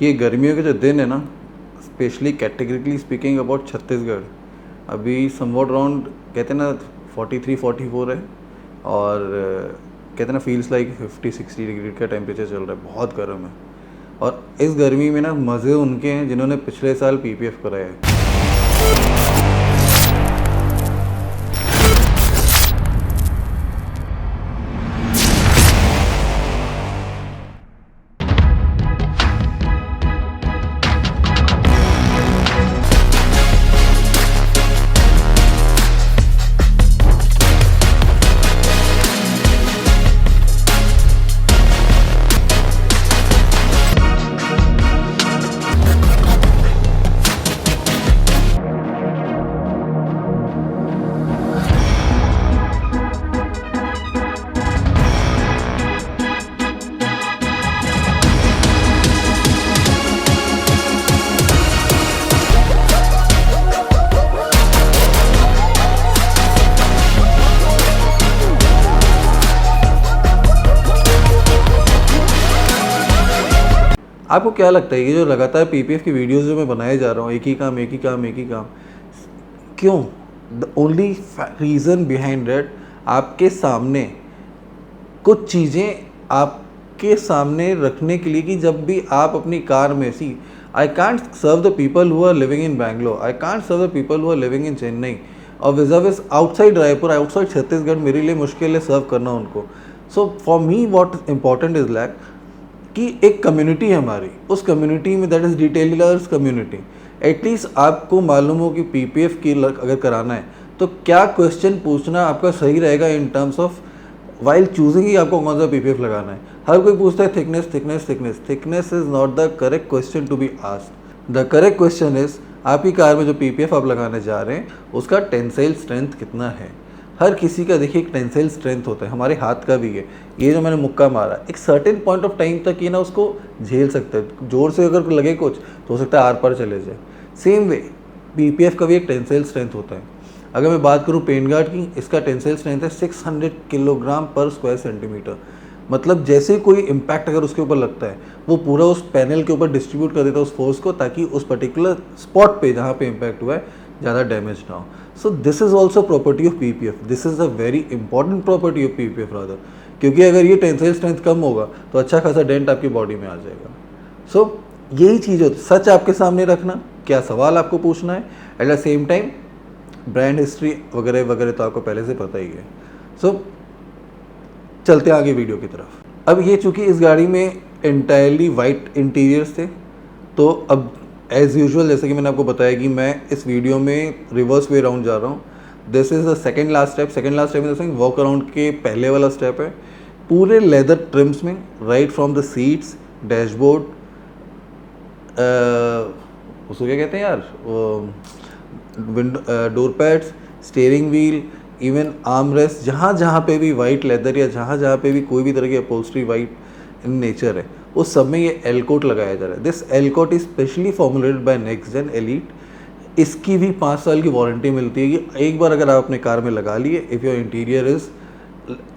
ये गर्मियों के जो दिन है ना, specially categorically speaking about Chhattisgarh, अभी समवॉट अराउंड कहते हैं ना 43-44 है, और कहते हैं ना फील्स लाइक 50-60 डिग्री का टेम्परेचर चल रहा है, बहुत गर्म है। और इस गर्मी में ना मज़े उनके हैं जिन्होंने पिछले साल पीपीएफ कराया है। आपको क्या लगता है ये जो लगातार पीपीएफ की वीडियोस जो मैं बनाए जा रहा हूँ, एक ही काम एक ही काम एक ही काम, क्यों? The only reason behind that, आपके सामने कुछ चीज़ें आपके सामने रखने के लिए कि जब भी आप अपनी कार में see, I can't serve the people who are living in Bangalore, I can't serve the people who are living in Chennai और विज़ आउटसाइड रायपुर, आउटसाइड छत्तीसगढ़, मेरे लिए मुश्किल है सर्व करना उनको। So for me what important is like कि एक कम्युनिटी है हमारी, उस कम्युनिटी में that is detailers community, at least आपको मालूम हो कि पीपीएफ की अगर कराना है तो क्या क्वेश्चन पूछना आपका सही रहेगा in terms of while choosing ही आपको कौन सा पीपीएफ लगाना है। हर कोई पूछता है thickness thickness thickness, thickness is not the correct question to be asked. The correct question is आपकी कार में जो पीपीएफ आप लगाने जा रहे हैं उसका टेंसाइल स्ट्रेंथ कितना है। हर किसी का देखिए एक टेंसाइल स्ट्रेंथ होता है, हमारे हाथ का भी है। ये जो मैंने मुक्का मारा एक सर्टेन पॉइंट ऑफ टाइम तक ये ना उसको झेल सकते हैं, जोर से अगर लगे कुछ तो हो सकता है आर पार चले जाए। सेम वे पीपीएफ का भी एक टेंसाइल स्ट्रेंथ होता है। अगर मैं बात करूँ पेन गार्ड की, इसका टेंसाइल स्ट्रेंथ है 600 किलोग्राम पर स्क्वायर सेंटीमीटर। मतलब जैसे कोई इम्पैक्ट अगर उसके ऊपर लगता है वो पूरा उस पैनल के ऊपर डिस्ट्रीब्यूट कर देता है उस फोर्स को, ताकि उस पर्टिकुलर स्पॉट पे जहाँ पे इम्पैक्ट हुआ है ज़्यादा डैमेज ना हो। So this is also property of PPF, this is a very important property of PPF rather, क्योंकि अगर ये टेंसाइल स्ट्रेंथ कम होगा तो अच्छा खासा डेंट आपकी बॉडी में आ जाएगा। सो यही चीज़ होती है, सच आपके सामने रखना, क्या सवाल आपको पूछना है, at the same time brand history वगैरह वगैरह तो आपको पहले से पता ही है। सो चलते हैं आगे वीडियो की तरफ। अब ये चूँकि इस गाड़ी में इंटायरली वाइट इंटीरियर्स थे, तो अब एज़ यूजुअल जैसे कि मैंने आपको बताया कि मैं इस वीडियो में रिवर्स वे राउंड जा रहा हूँ। This is the second last step. Second last step in walk around के पहले वाला स्टेप है। पूरे लेदर ट्रिम्स में right from the seats, dashboard, उसको क्या कहते हैं यार, door pads, steering wheel, even arm rest, जहाँ जहाँ पे भी वाइट लेदर या जहाँ जहाँ पे भी कोई भी तरह की अपहोल्स्ट्री वाइट इन नेचर है उस सब में ये एल कोट लगाया जा रहा है। This L coat is specially formulated by next gen elite. इसकी भी 5 साल की वारंटी मिलती है कि एक बार अगर आप अपने कार में लगा लिए, if your interior is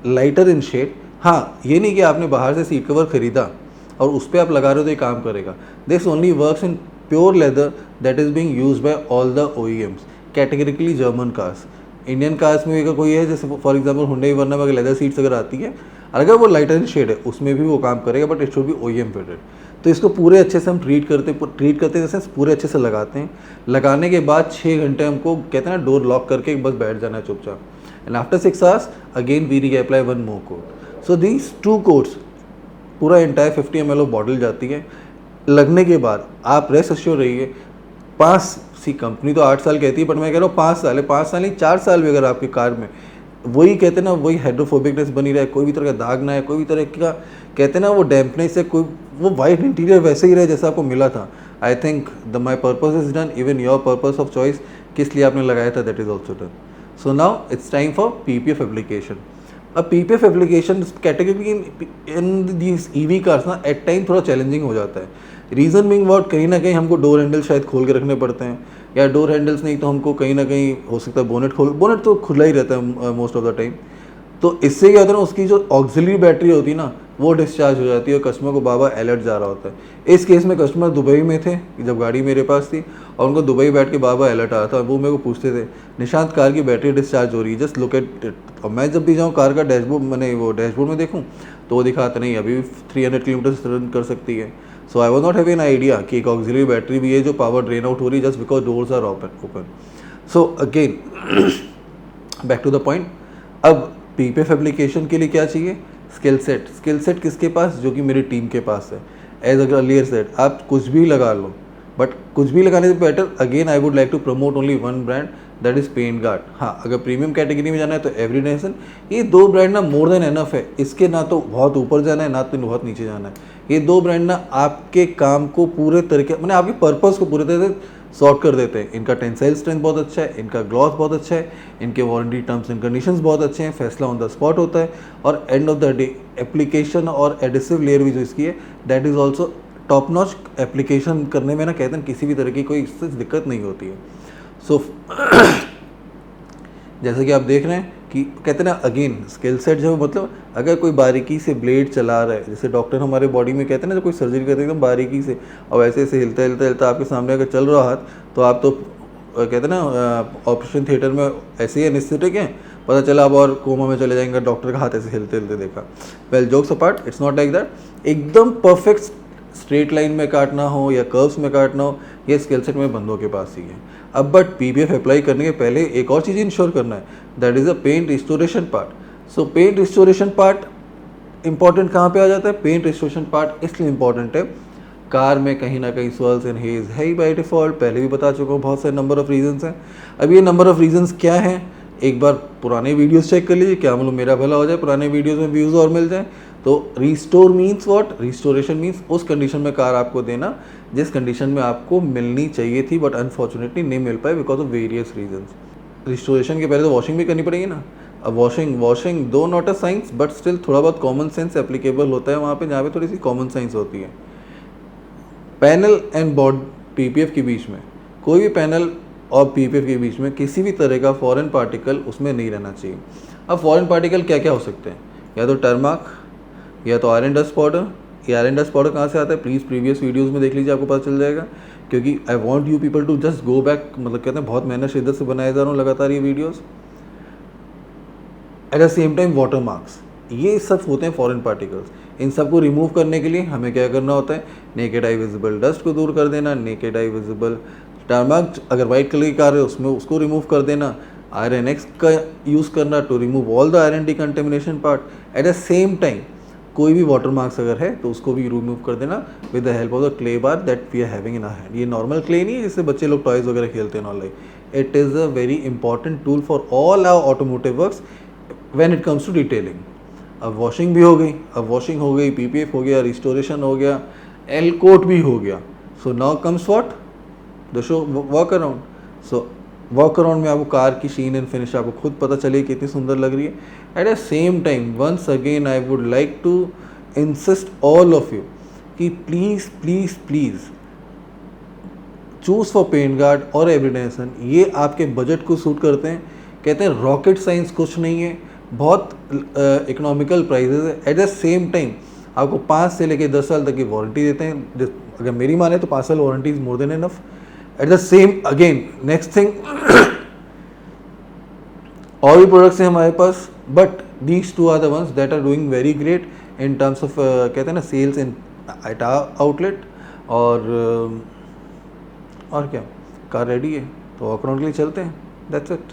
lighter in shade, हाँ ये नहीं कि आपने बाहर से सीट कवर खरीदा और उस पर आप लगा रहे हो तो ये काम करेगा। This only works in pure leather that is being used by all the OEMs, categorically German cars. Indian cars में अगर कोई है, जैसे फॉर एग्जाम्पल हुंडई वर्ना में अगर लेदर सीट्स अगर आती है, अगर वो लाइटर इन शेड है उसमें भी वो काम करेगा, but it should be OEM fitted. तो इसको पूरे अच्छे से हम ट्रीट करते हैं जैसे पूरे अच्छे से लगाते हैं। लगाने के बाद 6 घंटे हमको कहते हैं ना डोर लॉक करके बस बैठ जाना है चुपचाप। And after 6 hours again we reapply 1 more coat. So these 2 coats पूरा एंटायर 50 ml ऑफ बॉटल जाती है। लगने के बाद आप रेस्ट एश्योर रहिए, 5 सी कंपनी तो 8 साल कहती है, बट मैं कह रहा हूँ 5 साल है, 5 साल नहीं 4 साल भी अगर आपकी कार में वही कहते हैं ना वही हाइड्रोफोबिकनेस बनी रहे, कोई भी तरह का दाग ना है, कोई भी तरह का कहते हैं ना वो डैम्पनेस है, कोई वो वाइट इंटीरियर वैसे ही रहे जैसा आपको मिला था। I think the my purpose is done, even your purpose of choice किस लिए आपने लगाया था that is also done. So now it's time for PPF application. अब PPF application category in these EV cars ना एट टाइम थोड़ा challenging हो जाता है। रीज़न बीइंग व्हाट, कहीं ना कहीं हमको डोर हैंडल शायद खोल के रखने पड़ते हैं, या डोर हैंडल्स नहीं तो हमको कहीं ना कहीं हो सकता है बोनेट तो खुला ही रहता है मोस्ट ऑफ द टाइम। तो इससे क्या होता है ना, उसकी जो ऑक्सिलरी बैटरी होती है ना वो डिस्चार्ज हो जाती है और कस्टमर को बाबा अलर्ट जा रहा होता है। इस केस में कस्टमर दुबई में थे जब गाड़ी मेरे पास थी और उनको दुबई बैठ के बाबा अलर्ट आ रहा था। वो मेरे को पूछते थे निशांत कार की बैटरी डिस्चार्ज हो रही है, जस्ट लुक एट इट। और मैं जब भी जाऊँ कार का डैशबोर्ड मैंने वो डैशबोर्ड में देखूँ तो वो दिखाता नहीं अभी भी 300 किलोमीटर रन कर सकती है। So I was not having an idea कि एक ऑक्सिलरी बैटरी भी है जो पावर ड्रेन आउट हो रही है just because doors are open. So again back to the point. अब पीपीएफ एप्लीकेशन के लिए क्या चाहिए? स्किल सेट किसके पास? जो कि मेरी टीम के पास है। एज अर्लियर सेट आप कुछ भी लगा लो, बट कुछ भी लगाने से better again I would like to promote only one brand, that is paint guard. हाँ, अगर प्रीमियम कैटेगरी में जाना है तो एवरी नेशन। ये दो ब्रांड ना मोर देन एनफ है। इसके ना तो बहुत ऊपर जाना है ना तो बहुत नीचे जाना है। ये दो ब्रांड ना आपके काम को पूरे तरीके मैंने आपके पर्पस को पूरे तरह से सॉर्ट कर देते हैं। इनका टेंसाइल स्ट्रेंथ बहुत अच्छा है, इनका ग्लॉस बहुत अच्छा है, इनके वारंटी टर्म्स एंड कंडीशंस बहुत अच्छे हैं, फैसला ऑन द स्पॉट होता है और end of the day application और एडिसिव लेयर भी जो इसकी है that is also top notch. Application करने में ना कहते हैं किसी भी तरह की कोई इससे दिक्कत नहीं होती है। सो जैसे कि आप देख रहे हैं कि कहते हैं ना अगेन स्किल सेट जो मतलब अगर कोई बारीकी से ब्लेड चला रहा है, जैसे डॉक्टर हमारे बॉडी में कहते हैं ना जब कोई सर्जरी करते हैं एकदम बारीकी से और ऐसे ऐसे हिलता आपके सामने अगर चल रहा हाथ तो आप तो कहते हैं ना ऑपरेशन थिएटर में ऐसे ही एनेस्थेटिक हैं, पता चला अब और कोमा में चले जाएंगे, डॉक्टर का हाथ ऐसे हिलते देखा। Well jokes apart, it's not like that. एकदम परफेक्ट स्ट्रेट लाइन में काटना हो या कर्व्स में काटना हो, ये स्किल सेट में बंदों के पास ही है। अब बट पीपीएफ अप्लाई करने के पहले एक और चीज़ इंश्योर करना है, that is a paint restoration part. So paint restoration part important कहाँ पे आ जाता है? पेंट रिस्टोरेशन पार्ट इसलिए इंपॉर्टेंट है, कार में कहीं ना कहीं स्वर्ल्स एंड हेज है ही बाय डिफ़ॉल्ट, पहले भी बता चुका हूँ, बहुत सारे नंबर ऑफ रीजंस हैं। अब ये नंबर ऑफ रीजंस क्या हैं, एक बार पुराने वीडियोस चेक कर लीजिए, क्या मतलब मेरा भला हो जाए, पुराने वीडियोस में व्यूज़ और मिल जाए। तो restore means what? Restoration means उस कंडीशन में कार आपको देना जिस कंडीशन में आपको मिलनी चाहिए थी बट अनफॉर्चुनेटली नहीं मिल पाए because of various reasons. Restoration के पहले तो वॉशिंग भी करनी पड़ेगी ना। अब वॉशिंग दो not a science but still थोड़ा बहुत कॉमन सेंस एप्लीकेबल होता है वहाँ पे जहाँ पे थोड़ी सी कॉमन साइंस होती है। पैनल एंड बॉड पीपीएफ के बीच में, कोई भी पैनल और पीपीएफ के बीच में किसी भी तरह का फॉरेन पार्टिकल उसमें नहीं रहना चाहिए। अब फॉरेन पार्टिकल क्या क्या हो सकते हैं? या तो टर्माक, या तो आयरन डस्ट पाउडर। ये आयरन डस्ट पाउडर कहाँ से आता है? प्लीज़ प्रीवियस वीडियोस में देख लीजिए, आपको पता चल जाएगा। क्योंकि I want you people to just go back, मतलब कहते हैं बहुत मेहनत शिद्दत से बनाए जा रहा हूँ लगातार ये videos. Eight the same time water marks, ये सब होते हैं फॉरेन पार्टिकल्स। इन सब को रिमूव करने के लिए हमें क्या करना होता है? नेकेड आई विजिबल डस्ट को दूर कर देना, नेकेड आई विजिबल टर्माक अगर वाइट कलर की कार है उसमें उसको रिमूव कर देना, आयरन एक्स का यूज़ करना to remove all the iron decontamination part. At the same time कोई भी वाटर मार्क्स अगर है तो उसको भी रिमूव कर देना with the help of the clay bar that we are having in our hand. ये नॉर्मल क्ले नहीं है जिससे बच्चे लोग टॉयज़ वगैरह खेलते हैं, like it is a very important tool for all our automotive works when it comes to detailing. अब वॉशिंग भी हो गई, अब वॉशिंग हो गई, पीपीएफ हो गया, रिस्टोरेशन हो गया, एल कोट भी हो गया। So now comes what? The show walk around. So walk around में आपको कार की शीन एंड फिनिश आपको खुद पता चले कितनी सुंदर लग रही है। At the same time once again I would like to insist all of you कि please please please choose for paint guard और एवरीडेंसन। ये आपके बजट को सूट करते हैं। कहते हैं रॉकेट साइंस कुछ नहीं है, बहुत इकोनॉमिकल प्राइजेज है। एट द सेम टाइम आपको 5 से लेकर 10 साल तक की वारंटी देते हैं। अगर मेरी माने तो 5 साल warranty is more than enough. At the same again next thing और भी प्रोडक्ट्स हैं हमारे पास but these two are the ones that are doing very great in terms of कहते हैं ना सेल्स इन एट आउटलेट। और क्या, कार रेडी है तो वॉक अराउंड के लिए चलते हैं। That's it.